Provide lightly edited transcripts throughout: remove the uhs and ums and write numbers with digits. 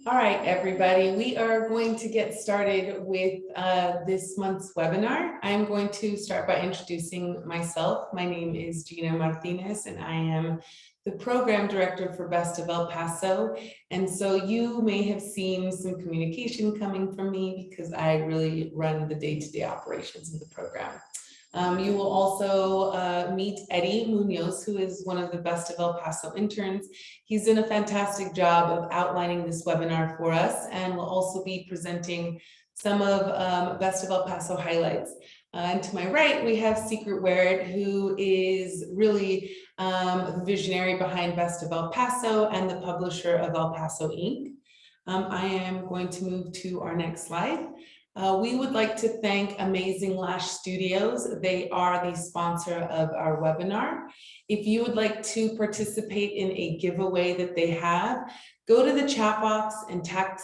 All right, everybody, we are going to get started with this month's webinar. I'm going to start by introducing myself. My name is Gina Martinez, and I am the program director for Best of El Paso. And so you may have seen some communication coming from me because I really run the day-to-day operations of the program. You will also meet Eddie Munoz, who is one of the Best of El Paso interns. He's done a fantastic job of outlining this webinar for us, and will also be presenting some of Best of El Paso highlights. And to my right, we have Secret Weird, who is really the visionary behind Best of El Paso and the publisher of El Paso Inc. I am going to move to our next slide. We would like to thank Amazing Lash Studios. They are the sponsor of our webinar. If you would like to participate in a giveaway that they have, go to the chat box and type,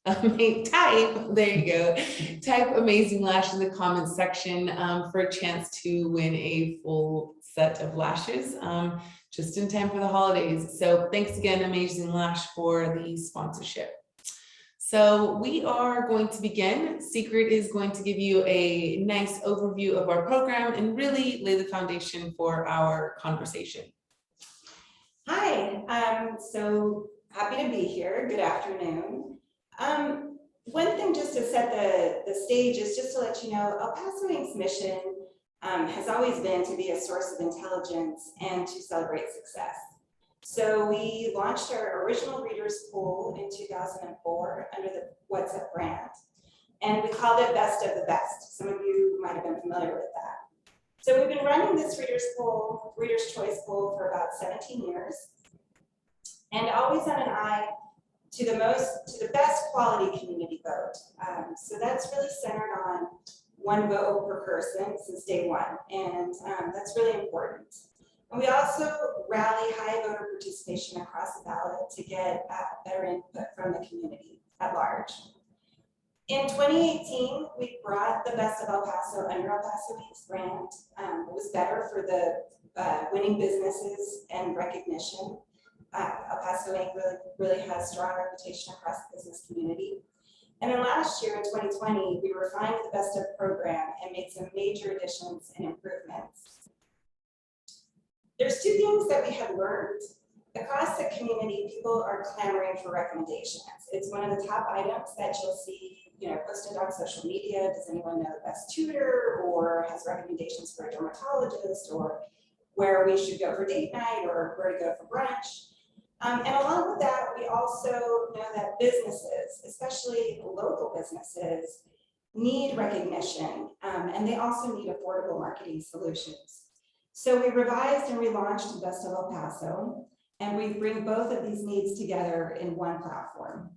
there you go, type Amazing Lash in the comments section for a chance to win a full set of lashes just in time for the holidays. So thanks again, Amazing Lash, for the sponsorship. So we are going to begin. Secret is going to give you a nice overview of our program and really lay the foundation for our conversation. Hi, I'm so happy to be here. Good afternoon. One thing just to set the stage is just to let you know, El Paso Inc.'s mission has always been to be a source of intelligence and to celebrate success. So we launched our original readers pool in 2004 under the What's Up brand, and we called it Best of the Best. Some of you might have been familiar with that. So we've been running this readers pool, Readers Choice Pool, for about 17 years, and always on an eye to the best quality community vote. So that's really centered on one vote per person since day one, and that's really important. And we also rally high voter participation across the ballot to get better input from the community at large. In 2018, we brought the Best of El Paso under El Paso Inc.'s brand. It was better for the winning businesses and recognition. El Paso Inc. really has strong reputation across the business community. And then last year in 2020, we refined the Best of program and made some major additions and improvements. There's two things that we have learned. Across the community, people are clamoring for recommendations. It's one of the top items that you'll see, posted on social media. Does anyone know the best tutor, or has recommendations for a dermatologist, or where we should go for date night, or where to go for brunch? And along with that, we also know that businesses, especially local businesses, need recognition, and they also need affordable marketing solutions. So we revised and relaunched Best of El Paso, and we bring both of these needs together in one platform.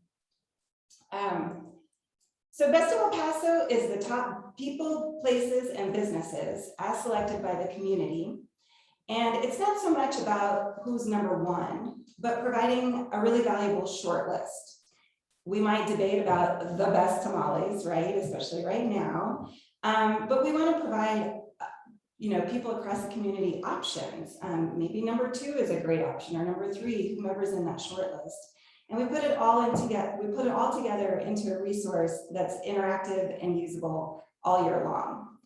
So Best of El Paso is the top people, places, and businesses as selected by the community. And it's not so much about who's number one, but providing a really valuable short list. We might debate about the best tamales, right? Especially right now. But we want to provide people across the community options. Maybe number two is a great option, or number three, whomever's in that short list. And we put it all together into a resource that's interactive and usable all year long.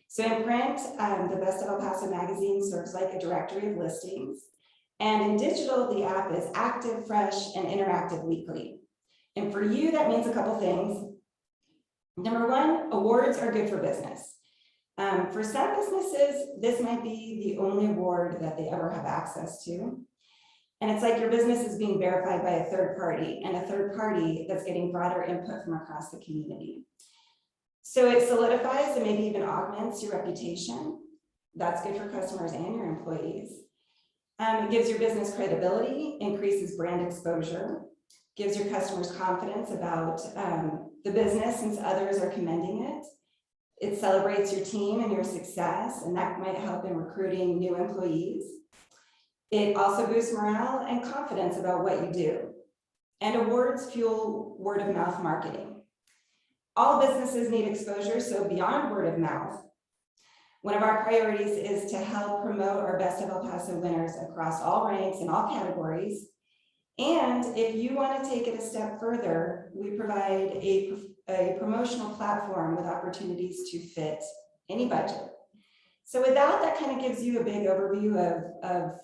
So in print, the Best of El Paso magazine serves like a directory of listings. And in digital, the app is active, fresh, and interactive weekly. And for you, that means a couple things. Number one, awards are good for business. For some businesses, this might be the only award that they ever have access to. And it's like your business is being verified by a third party, and a third party that's getting broader input from across the community. So it solidifies and maybe even augments your reputation. That's good for customers and your employees. It gives your business credibility, increases brand exposure, gives your customers confidence about the business since others are commending it. It celebrates your team and your success, and that might help in recruiting new employees. It also boosts morale and confidence about what you do. And awards fuel word of mouth marketing. All businesses need exposure, so beyond word of mouth, one of our priorities is to help promote our Best of El Paso winners across all ranks and all categories, And if you want to take it a step further, we provide a promotional platform with opportunities to fit any budget. So with that, that kind of gives you a big overview of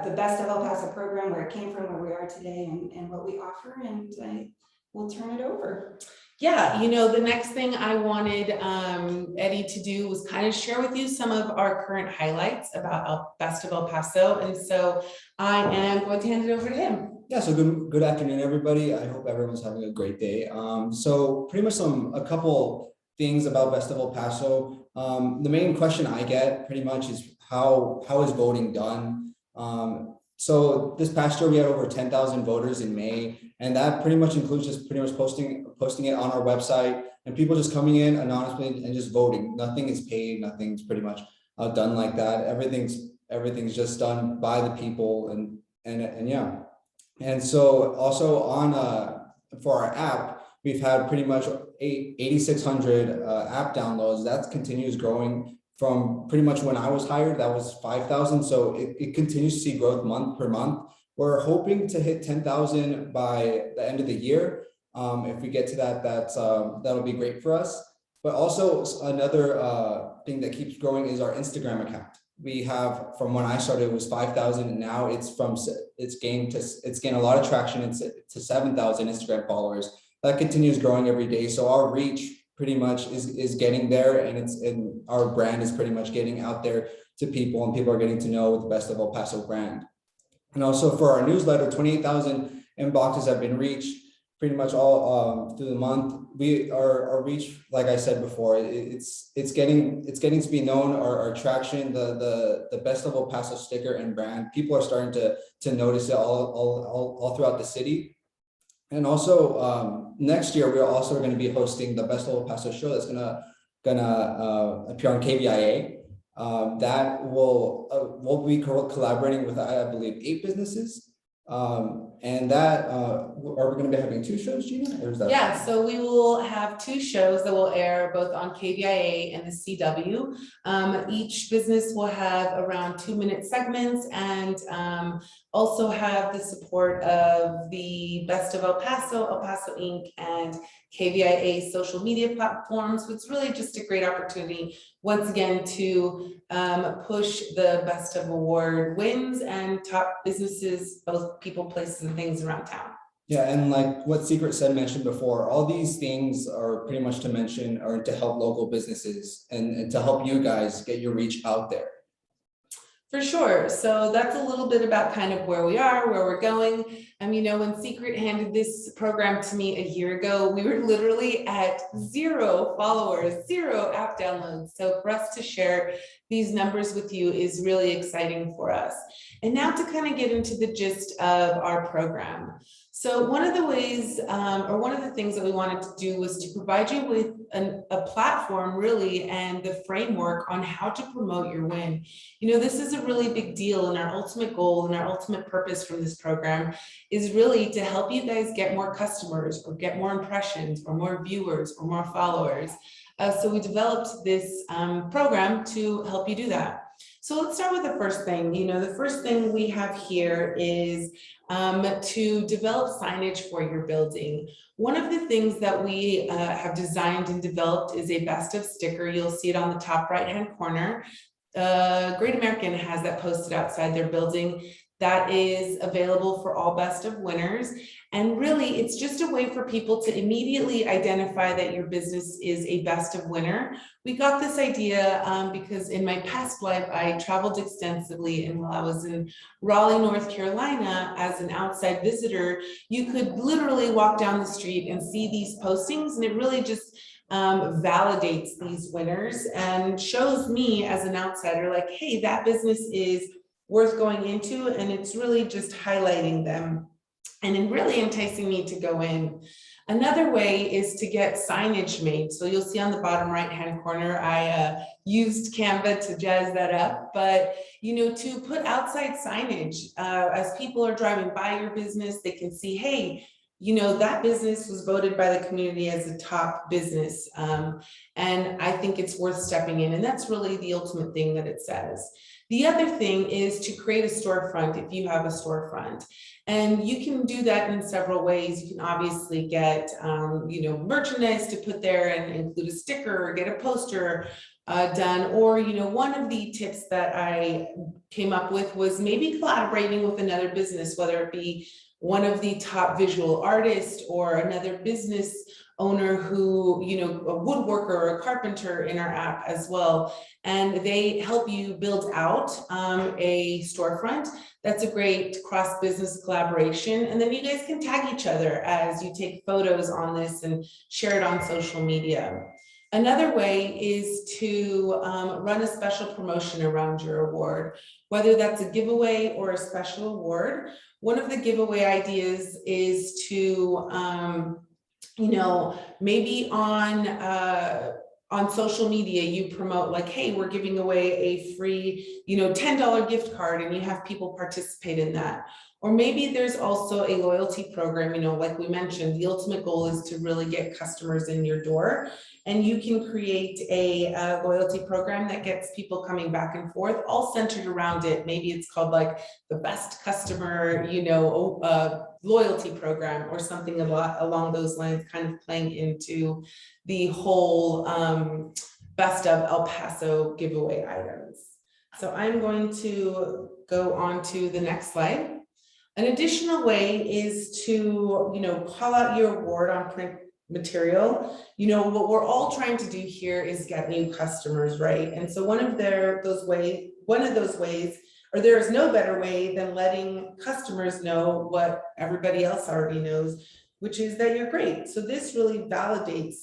the Best of El Paso program, where it came from, where we are today, and what we offer. And I will turn it over. Yeah, the next thing I wanted Eddie to do was kind of share with you some of our current highlights about Best of El Paso. And so I am going to hand it over to him. Yeah, so good afternoon, everybody. I hope everyone's having a great day. So pretty much a couple things about Best of El Paso. The main question I get pretty much is how is voting done? So this past year we had over 10,000 voters in May, and that pretty much includes just pretty much posting it on our website and people just coming in anonymously and just voting. Nothing is paid, nothing's pretty much done like that. Everything's just done by the people and yeah. And so also on for our app, we've had pretty much 8,600 app downloads. That continues growing from pretty much when I was hired, that was 5,000. So it continues to see growth month per month. We're hoping to hit 10,000 by the end of the year. If we get to that, that'll be great for us. But also another thing that keeps growing is our Instagram account. We have, from when I started, it was 5,000, and now it's gained a lot of traction. It's to 7,000 Instagram followers. That continues growing every day. So our reach pretty much is getting there, and our brand is pretty much getting out there to people, and people are getting to know the Best of El Paso brand. And also for our newsletter, 28,000 inboxes have been reached pretty much all through the month. Our reach, like I said before, it's getting to be known. Our traction, the Best of El Paso sticker and brand, people are starting to notice it all throughout the city. And also next year we're also going to be hosting the Best of El Paso show that's gonna appear on KVIA. That we'll be collaborating with, I believe, 8 businesses. And that are we going to be having 2 shows, Gina? Or is that yeah, so we will have 2 shows that will air both on KVIA and the CW. Each business will have around 2-minute segments, and also have the support of the Best of El Paso Inc., and KVIA social media platforms. So it's really just a great opportunity, once again, to push the Best of Award wins and top businesses, both people, places, and things around town. Yeah, and like what Secret said mentioned before, all these things are pretty much to mention or to help local businesses and to help you guys get your reach out there. For sure. So that's a little bit about kind of where we are, where we're going. When Secret handed this program to me a year ago, we were literally at 0 followers, 0 app downloads. So for us to share these numbers with you is really exciting for us. And now to kind of get into the gist of our program. So one of the ways, or one of the things that we wanted to do was to provide you with a platform, really, and the framework on how to promote your win. This is a really big deal, and our ultimate goal and our ultimate purpose from this program is really to help you guys get more customers, or get more impressions, or more viewers, or more followers. So we developed this program to help you do that. So let's start with the first thing. The first thing we have here is to develop signage for your building. One of the things that we have designed and developed is a Best of sticker. You'll see it on the top right-hand corner. Great American has that posted outside their building. That is available for all Best of winners. And really, it's just a way for people to immediately identify that your business is a Best of winner. We got this idea because in my past life, I traveled extensively, and while I was in Raleigh, North Carolina, as an outside visitor, you could literally walk down the street and see these postings, and it really just validates these winners and shows me as an outsider, like, hey, that business is worth going into, and it's really just highlighting them and really enticing me to go in. Another way is to get signage made. So you'll see on the bottom right-hand corner, I used Canva to jazz that up, but to put outside signage as people are driving by your business, they can see, hey, that business was voted by the community as a top business. And I think it's worth stepping in. And that's really the ultimate thing that it says. The other thing is to create a storefront if you have a storefront. And you can do that in several ways. You can obviously get, merchandise to put there and include a sticker or get a poster done. Or, one of the tips that I came up with was maybe collaborating with another business, whether it be one of the top visual artists or another business owner who, a woodworker or a carpenter in our app as well. And they help you build out a storefront. That's a great cross-business collaboration. And then you guys can tag each other as you take photos on this and share it on social media. Another way is to run a special promotion around your award, whether that's a giveaway or a special award. One of the giveaway ideas is to, maybe on social media, you promote like, hey, we're giving away a free, $10 gift card, and you have people participate in that. Or maybe there's also a loyalty program, like we mentioned, the ultimate goal is to really get customers in your door. And you can create a loyalty program that gets people coming back and forth, all centered around it. Maybe it's called like the best customer, loyalty program or something along those lines, kind of playing into the whole best of El Paso giveaway items. So I'm going to go on to the next slide. An additional way is to, call out your award on print material. What we're all trying to do here is get new customers, right? And so one of those ways, or there is no better way than letting customers know what everybody else already knows, which is that you're great. So this really validates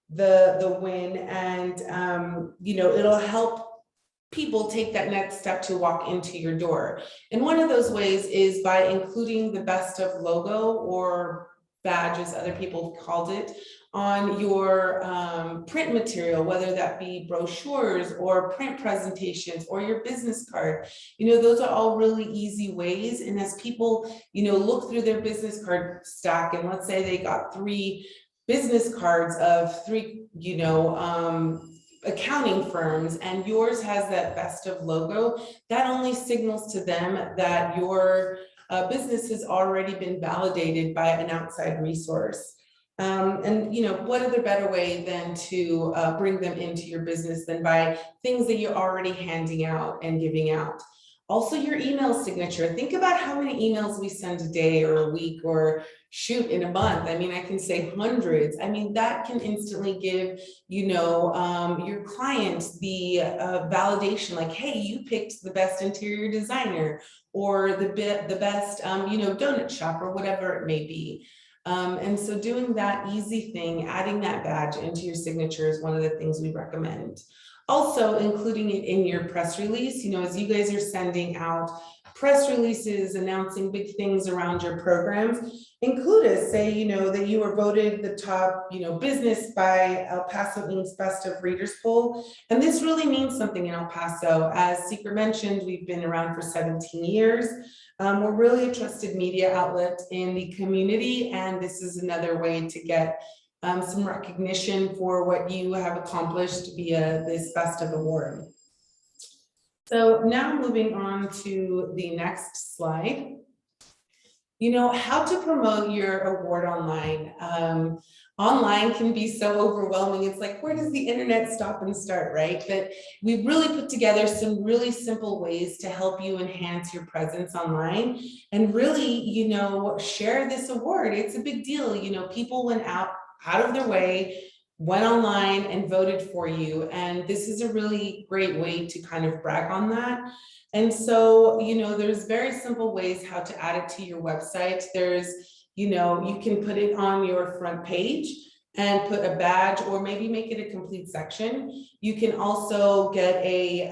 the win, and it'll help people take that next step to walk into your door. And one of those ways is by including the best of logo or badge, as other people have called it, on your print material, whether that be brochures or print presentations or your business card. Those are all really easy ways. And as people, look through their business card stack, and let's say they got 3 business cards of 3, accounting firms, and yours has that best of logo, that only signals to them that your business has already been validated by an outside resource. And what other better way than to bring them into your business than by things that you're already handing out and giving out. Also, your email signature. Think about how many emails we send a day or a week or shoot in a month. I mean, I can say hundreds. I mean, that can instantly give, your client the validation, like, hey, you picked the best interior designer or the best, donut shop or whatever it may be. And so doing that easy thing, adding that badge into your signature is one of the things we recommend. Also including it in your press release, as you guys are sending out press releases, announcing big things around your programs, include it, say, that you were voted the top, business by El Paso Inc.'s Best of Readers poll. And this really means something in El Paso. As Secret mentioned, we've been around for 17 years. We're really a trusted media outlet in the community, and this is another way to get some recognition for what you have accomplished via this Best of Award. So now moving on to the next slide. How to promote your award online. Online can be so overwhelming. It's like, where does the internet stop and start, right? But we've really put together some really simple ways to help you enhance your presence online and really, share this award. It's a big deal. People went out of their way, went online and voted for you. And this is a really great way to kind of brag on that. And so, there's very simple ways how to add it to your website. There's, you can put it on your front page and put a badge, or maybe make it a complete section. You can also get a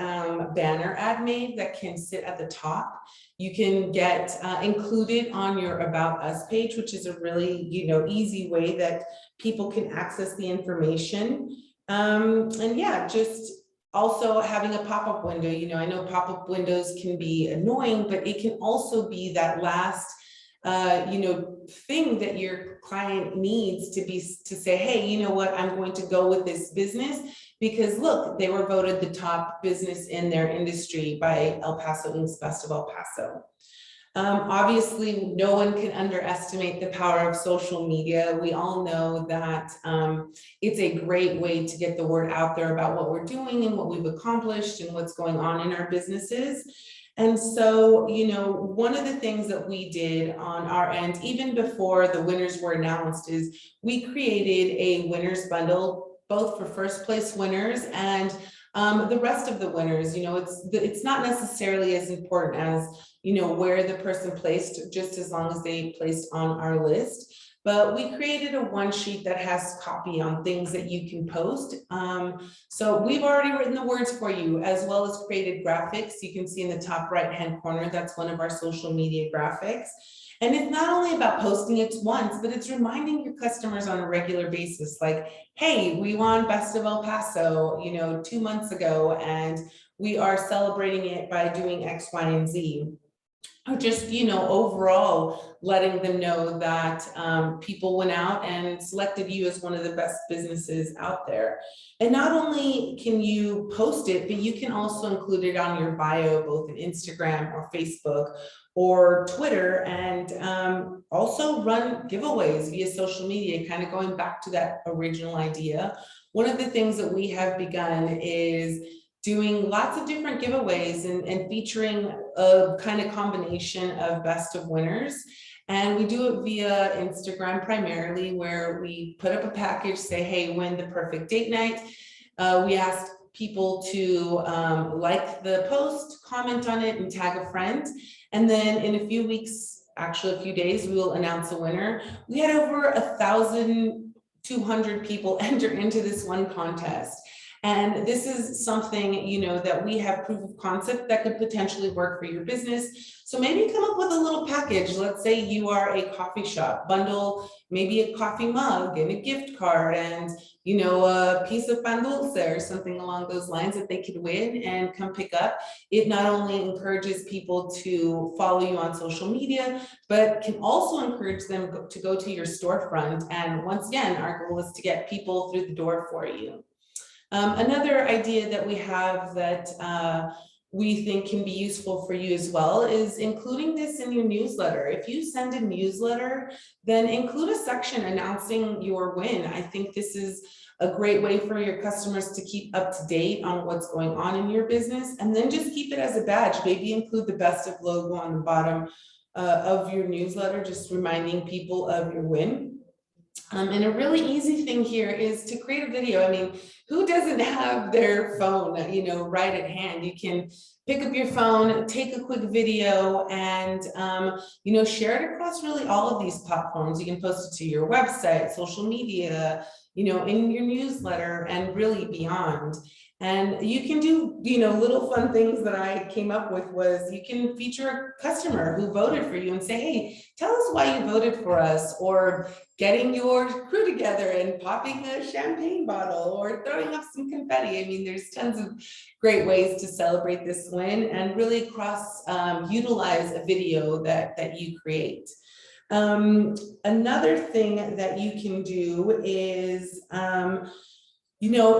banner ad made that can sit at the top. You can get included on your About Us page, which is a really, easy way that people can access the information. And yeah, just also having a pop-up window. I know pop-up windows can be annoying, but it can also be that last thing that your client needs to say, hey, you know what, I'm going to go with this business because look, they were voted the top business in their industry by El Paso Inc.'s Best of El Paso. Obviously, no one can underestimate the power of social media. We all know that it's a great way to get the word out there about what we're doing and what we've accomplished and what's going on in our businesses. And so, one of the things that we did on our end, even before the winners were announced, is we created a winners bundle, both for first place winners and the rest of the winners. It's not necessarily as important as where the person placed, just as long as they placed on our list. But we created a one sheet that has copy on things that you can post. So we've already written the words for you, as well as created graphics. You can see in the top right-hand corner, that's one of our social media graphics. And it's not only about posting it once, but it's reminding your customers on a regular basis, like, hey, we won Best of El Paso, 2 months ago, and we are celebrating it by doing X, Y, and Z. Or just, overall letting them know that people went out and selected you as one of the best businesses out there. And not only can you post it, but you can also include it on your bio, both in Instagram or Facebook or Twitter, and also run giveaways via social media, kind of going back to that original idea. One of the things that we have begun is doing lots of different giveaways and featuring a kind of combination of best of winners. And we do it via Instagram primarily, where we put up a package, say, hey, win the perfect date night. We asked people to like the post, comment on it, and tag a friend. And then in a few weeks, actually a few days, we will announce a winner. We had over 1,200 people enter into this one contest. And this is something, that we have proof of concept that could potentially work for your business. So maybe come up with a little package. Let's say you are a coffee shop, bundle maybe a coffee mug and a gift card and, a piece of pan dulce or something along those lines that they could win and come pick up. It not only encourages people to follow you on social media, but can also encourage them to go to your storefront. And once again, our goal is to get people through the door for you. Another idea that we have that we think can be useful for you as well is including this in your newsletter. If you send a newsletter, then include a section announcing your win. I think this is a great way for your customers to keep up to date on what's going on in your business, and then just keep it as a badge. Maybe include the best of logo on the bottom of your newsletter, just reminding people of your win. And a really easy thing here is to create a video. I mean, who doesn't have their phone, right at hand? You can pick up your phone, take a quick video, and, share it across really all of these platforms. You can post it to your website, social media, in your newsletter, and really beyond. And you can do, little fun things that I came up with was you can feature a customer who voted for you and say, hey, tell us why you voted for us, or getting your crew together and popping a champagne bottle or throwing up some confetti. I mean, there's tons of great ways to celebrate this win and really utilize a video that you create. Another thing that you can do is,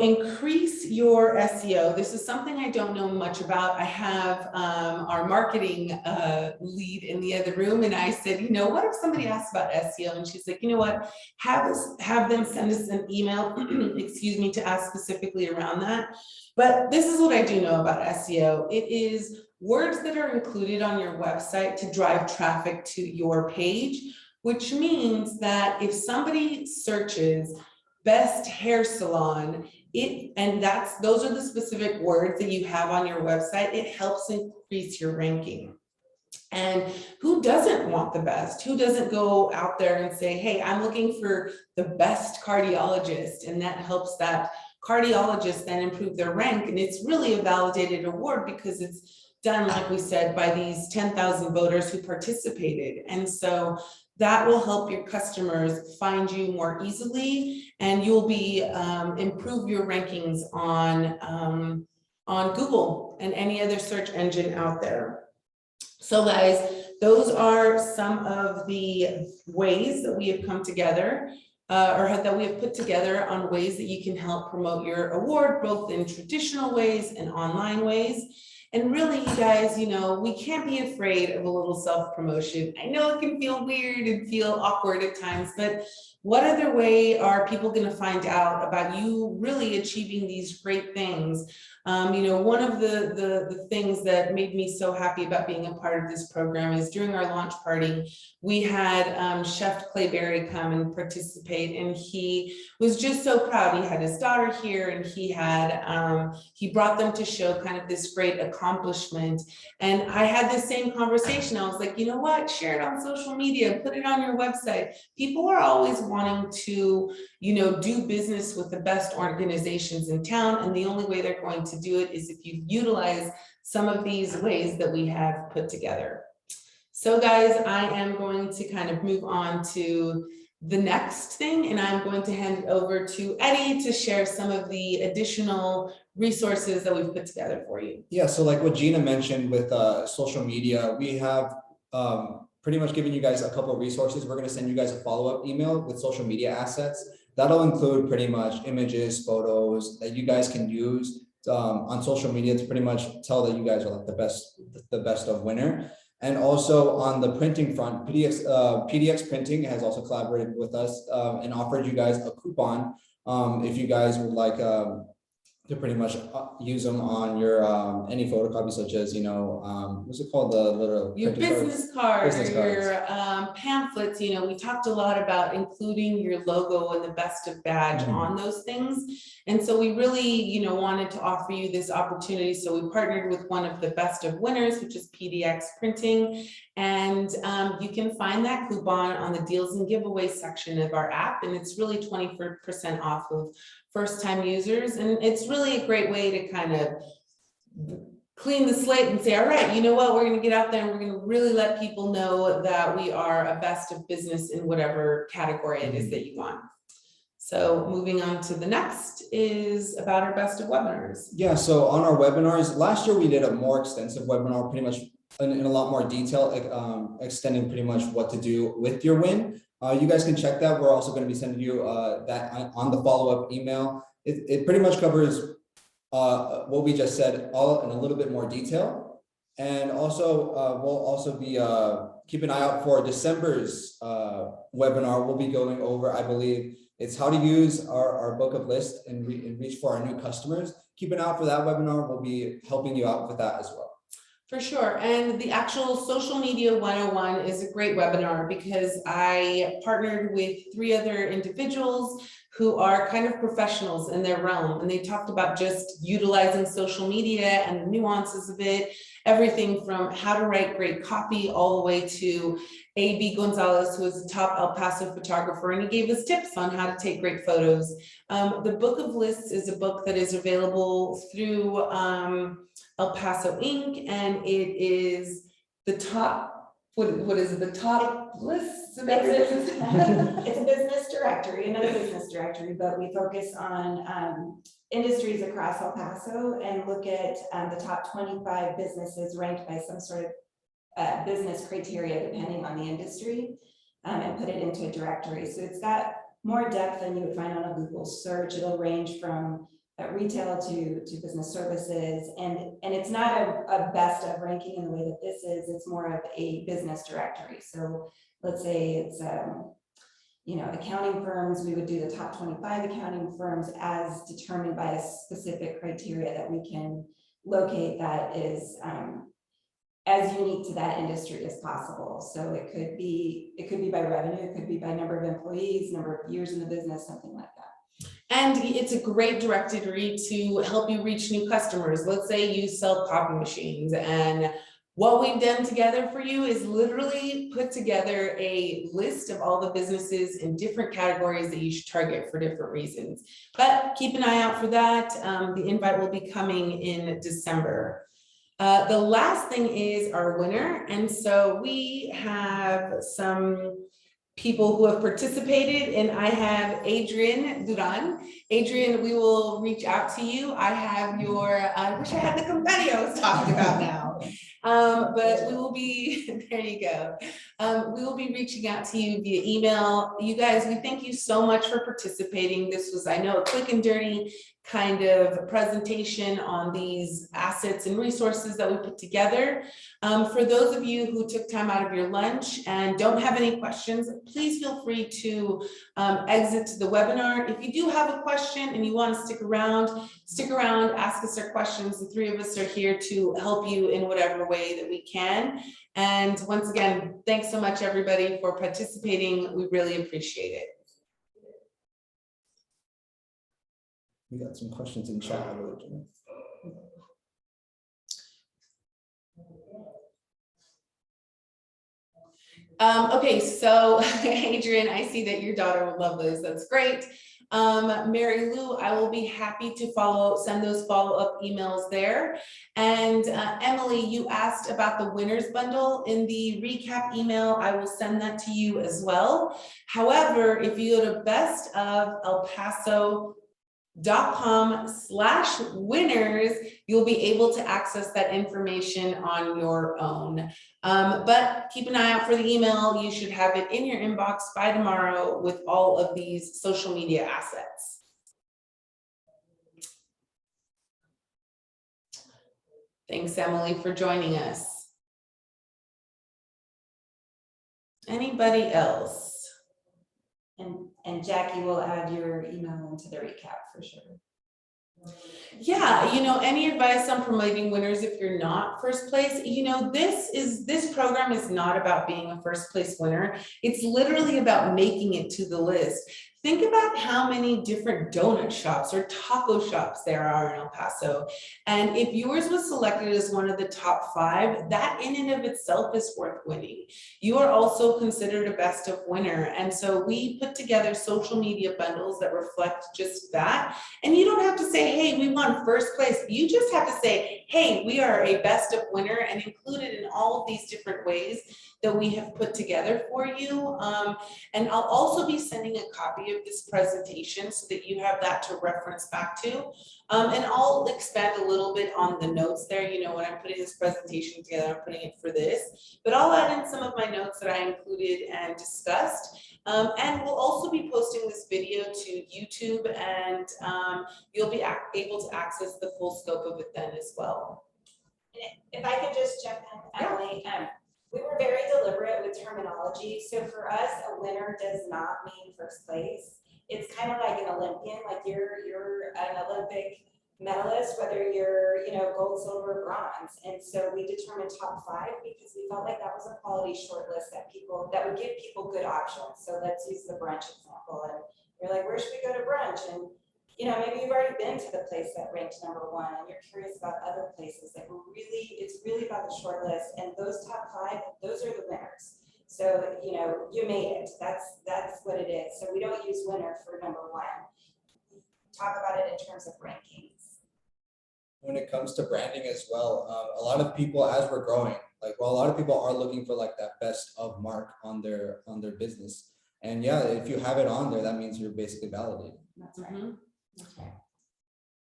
increase your SEO. This is something I don't know much about. I have our marketing lead in the other room, and I said, what if somebody asks about SEO? And she's like, you know what, have them send us an email, excuse me, to ask specifically around that. But this is what I do know about SEO. It is words that are included on your website to drive traffic to your page, which means that if somebody searches best hair salon, those are the specific words that you have on your website, it helps increase your ranking. And who doesn't want the best? Who doesn't go out there and say, hey, I'm looking for the best cardiologist, and that helps that cardiologist then improve their rank. And it's really a validated award because it's done, like we said, by these 10,000 voters who participated. And so that will help your customers find you more easily, and you'll be improve your rankings on Google and any other search engine out there. So guys, those are some of the ways that we have come together that we have put together on ways that you can help promote your award, both in traditional ways and online ways. And really, you guys, we can't be afraid of a little self-promotion. I know it can feel weird and feel awkward at times, but what other way are people going to find out about you really achieving these great things? One of the things that made me so happy about being a part of this program is during our launch party, we had Chef Clayberry come and participate, and he was just so proud. He had his daughter here, and he brought them to show kind of this great accomplishment. And I had this same conversation. I was like, you know what? Share it on social media, put it on your website. People are always wanting to, do business with the best organizations in town. And the only way they're going to do it is if you utilize some of these ways that we have put together. So guys, I am going to kind of move on to the next thing, and I'm going to hand it over to Eddie to share some of the additional resources that we've put together for you. Yeah, so like what Gina mentioned with social media, we have pretty much given you guys a couple of resources. We're going to send you guys a follow-up email with social media assets. That'll include pretty much images, photos that you guys can use on social media to pretty much tell that you guys are like the best of winner. And also on the printing front, PDX Printing has also collaborated with us and offered you guys a coupon if you guys would like to pretty much use them on your any photocopy, such as what's it called, the little your business cards, business your pamphlets. We talked a lot about including your logo and the best of badge on those things, and so we really wanted to offer you this opportunity. So we partnered with one of the best of winners, which is PDX Printing, and you can find that coupon on the deals and giveaway section of our app, and it's really 20% off of first-time users. And it's really a great way to kind of clean the slate and say, all right, you know what, we're going to get out there and we're going to really let people know that we are a best of business in whatever category it is that you want. So moving on to the next is about our best of webinars. Yeah, so on our webinars, last year we did a more extensive webinar, pretty much in a lot more detail, extending pretty much what to do with your win. You guys can check that. We're also going to be sending you that on the follow-up email. It pretty much covers what we just said, all in a little bit more detail. And also, we'll also be keep an eye out for December's webinar. We'll be going over, I believe, it's how to use our book of lists and reach for our new customers. Keep an eye out for that webinar. We'll be helping you out with that as well. For sure. And the actual Social Media 101 is a great webinar because I partnered with 3 other individuals who are kind of professionals in their realm. And they talked about just utilizing social media and the nuances of it, everything from how to write great copy all the way to A.B. Gonzalez, who is a top El Paso photographer, and he gave us tips on how to take great photos. The Book of Lists is a book that is available through El Paso Inc., and it is the top, what is it, the top lists of everything? It's a business directory, another business directory, but we focus on industries across El Paso and look at the top 25 businesses ranked by some sort of business criteria depending on the industry, and put it into a directory. So it's got more depth than you would find on a Google search. It'll range from retail to business services, and it's not a best of ranking in the way that this is. It's more of a business directory. So let's say it's accounting firms, we would do the top 25 accounting firms as determined by a specific criteria that we can locate that is as unique to that industry as possible. So it could be by revenue, it could be by number of employees, number of years in the business, something like that. And it's a great directory to help you reach new customers. Let's say you sell copy machines, and what we've done together for you is literally put together a list of all the businesses in different categories that you should target for different reasons. But keep an eye out for that. The invite will be coming in December. The last thing is our winner. And so we have some people who have participated, and I have Adrian Duran. Adrian, we will reach out to you. I have your, I wish I had the confetti I was talking about now. But we will be, there you go. We will be reaching out to you via email. You guys, we thank you so much for participating. This was, I know, a quick and dirty kind of presentation on these assets and resources that we put together. For those of you who took time out of your lunch and don't have any questions, please feel free to exit the webinar. If you do have a question and you want to stick around, ask us our questions. The three of us are here to help you in whatever way that we can. And once again, thanks so much, everybody, for participating. We really appreciate it. We got some questions in chat. Okay, so Adrian, I see that your daughter would love those. That's great. Mary Lou, I will be happy to send those follow-up emails there. And Emily, you asked about the winners bundle in the recap email. I will send that to you as well. However, if you go to bestofElPaso.com/winners, you'll be able to access that information on your own. But keep an eye out for the email. You should have it in your inbox by tomorrow with all of these social media assets. Thanks, Emily, for joining us. Anybody else? And Jackie will add your email into the recap for sure. Yeah, any advice on promoting winners if you're not first place? This program is not about being a first place winner. It's literally about making it to the list. Think about how many different donut shops or taco shops there are in El Paso. And if yours was selected as one of the top 5, that in and of itself is worth winning. You are also considered a best of winner. And so we put together social media bundles that reflect just that. And you don't have to say, hey, we won first place. You just have to say, hey, we are a best of winner, and include it in all of these different ways that we have put together for you. And I'll also be sending a copy of this presentation so that you have that to reference back to. And I'll expand a little bit on the notes there. When I'm putting this presentation together, I'm putting it for this, but I'll add in some of my notes that I included and discussed. And we'll also be posting this video to YouTube, and you'll be able to access the full scope of it then as well. If I could just jump in, Emily, we were very deliberate with terminology. So for us, a winner does not mean first place. It's kind of like an Olympian, like you're an Olympic medalist, whether you're, gold, silver, bronze. And so we determined top 5 because we felt like that was a quality short list that would give people good options. So let's use the brunch example. And you're like, where should we go to brunch? And maybe you've already been to the place that ranked #1 and you're curious about other places. Like it's really about the short list, and those top 5, those are the winners. So, you made it. That's what it is. So we don't use winner for #1. Talk about it in terms of rankings. When it comes to branding as well, a lot of people, as we're growing, a lot of people are looking for that best of mark on their business. And yeah, if you have it on there, that means you're basically validated. That's right. That's right.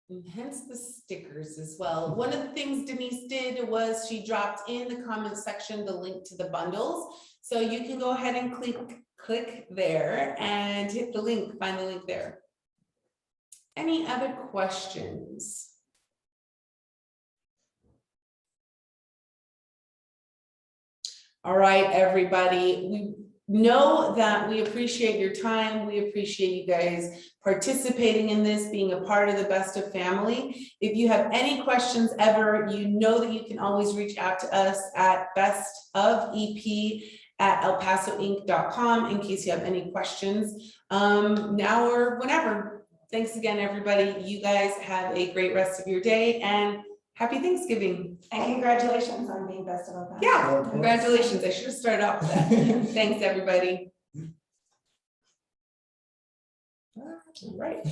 And hence the stickers as well. One of the things Denise did was she dropped in the comment section the link to the bundles. So you can go ahead and click there and hit the link, find the link there. Any other questions? All right, everybody. We know that we appreciate your time. We appreciate you guys participating in this, being a part of the Best of family. If you have any questions ever, you know that you can always reach out to us at bestofep@elpasoinc.com in case you have any questions now or whenever. Thanks again, everybody. You guys have a great rest of your day, and happy Thanksgiving. And congratulations on being Best of El Paso. Yeah, congratulations. I should have started off with that. Thanks, everybody. All right.